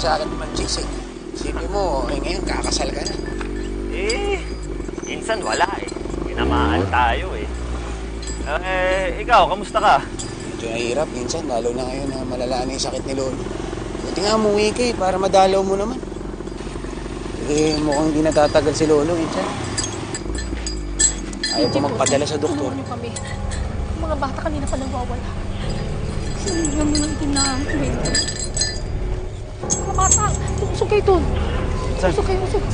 sa akin naman, Chis, eh. Isipin mo, ngayon kakasal ka na. Minsan wala eh. Pinamaan tayo eh. Ikaw, kamusta ka? Medyo nahirap minsan, lalo na ngayon na malala na yung sakit ni Lolo. Buti nga umuwi ka eh, para madalaw mo naman. Mukhang hindi natatagal si Lolo minsan. Ayaw ko magpadala sa doktor. Ano kami? Mga bata kanina pa nagwawala. Sinigyan mo ng tinamay. Mga bata, tusok kayo dun. Tusok kayo, tusok.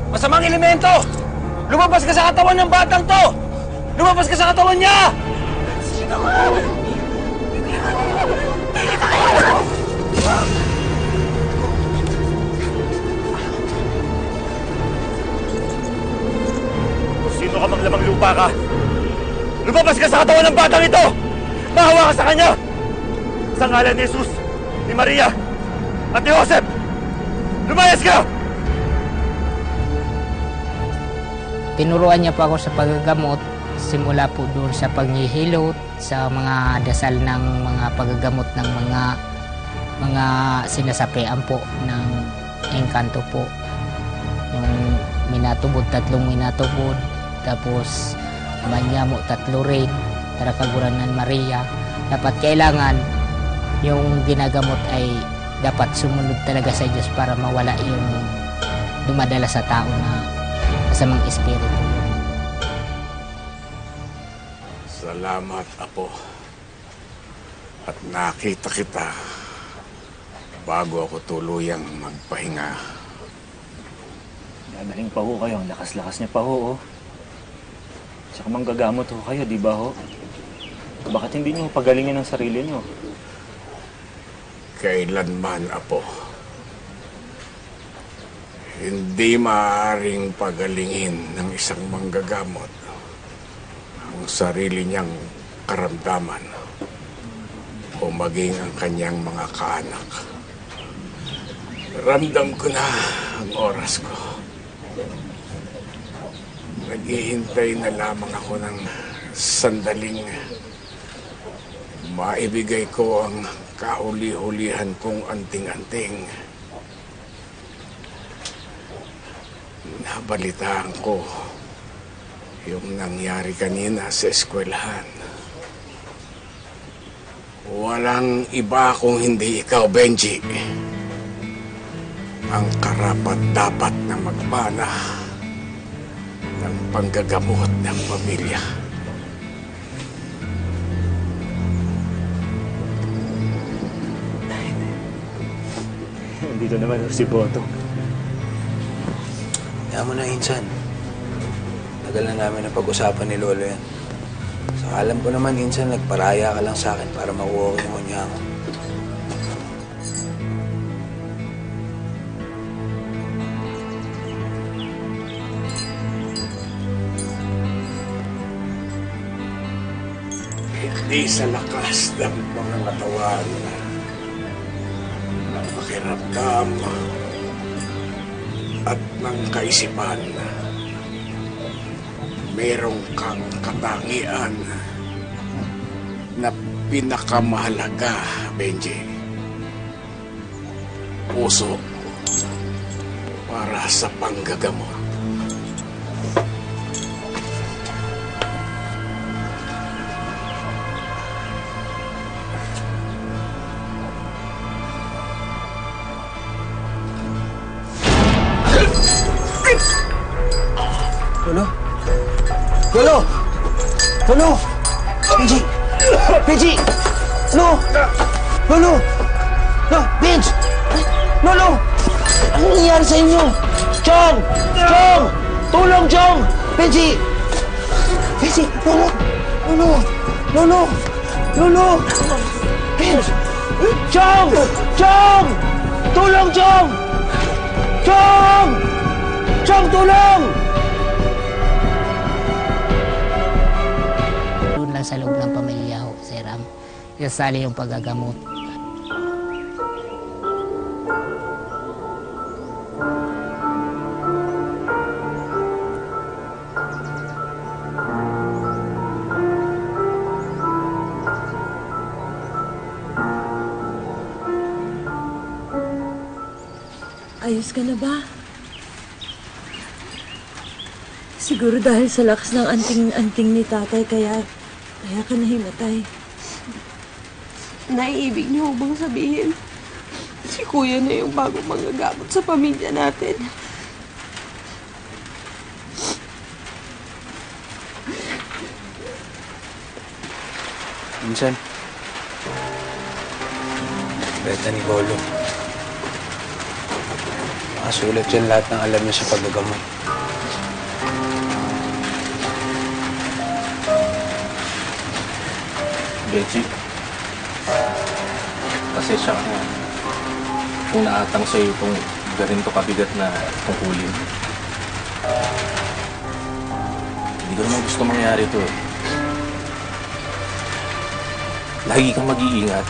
Masamang elemento! Lumabas ka sa katawan ng batang to! Lumabas ka sa katawan niya! Sino ka? Kung sino ka mang lamang lupa ka, lumabas ka sa katawan ng batang ito! Mahawa ka sa kanya! Sa ngalan ni Jesus, ni Maria, at ni Joseph! Lumayas ka! Tinuruan niya po ako sa paggagamot, simula po doon sa paghihilot, sa mga dasal ng mga paggagamot ng mga sinasapian po ng engkanto po. Yung minatubod, 3 minatubod, tapos manyamo 3 rin, tarakaguran ng Maria. Dapat kailangan yung ginagamot ay dapat sumunod talaga sa Diyos para mawala yung dumadala sa tao na masamang espiritu. Salamat, Apo. At nakita kita bago ako tuluyang magpahinga. Gagaling pa ho kayo. Ang lakas-lakas niya pa ho. Tsaka manggagamot ho kayo, di ba ho? Bakit hindi niyo pagalingin ang sarili niyo? Kailanman, Apo. Hindi maaaring pagalingin ng isang manggagamot ang sarili niyang karamdaman o maging ang kanyang mga kaanak. Ramdam ko na ang oras ko. Naghihintay na lamang ako ng sandaling maibigay ko ang kahuli-hulihan kong anting-anting. Nabalitaan ko yung nangyari kanina sa eskwelahan. Walang iba kung hindi ikaw, Benji. Ang karapat-dapat na magmana ng panggagamot ng pamilya. Dito naman si Boto. Kaya mo na, Insan. Tagal na namin na pag-usapan ni Lolo yan. So, alam ko naman, Insan, nagparaya ka lang sa akin para makuha ko yung kunya ko. Hindi sa lakas ng mga katawan, ng pakiramdam, at ng kaisipan. Merong kang katangian na pinakamahalaga, Benji. Puso para sa panggagamot. Lolo? Lolo! Lolo! Benji! Benji! Lolo! Lolo! No! Benji! Lolo! Ano nangyari sa inyo? Chong! Chong! Tulong, Chong! Benji! Benji! Lolo! Lolo! Lolo! Lolo! Benji! Chong! Chong! Tulong, Chong! Chong! Chong, tulong! Doon lang sa loob ng pamilya ho, Sir Ram. Isasali yung paggagamot. Ayos ka na ba? Siguro dahil sa lakas ng anting ni tatay, kaya ka nahimatay. Naiibig niyo bang sabihin? Si kuya na yung bagong manggagamot sa pamilya natin. Minsan, beta ni Bolo. Nakasulat yan lahat ng alam niya sa paggagamot. Benji, pasensya ka na. Kung naatang sa'yo itong ganito kabigat na tungkulin. Hindi ko naman gusto mangyari ito. Lagi kang mag-iingat.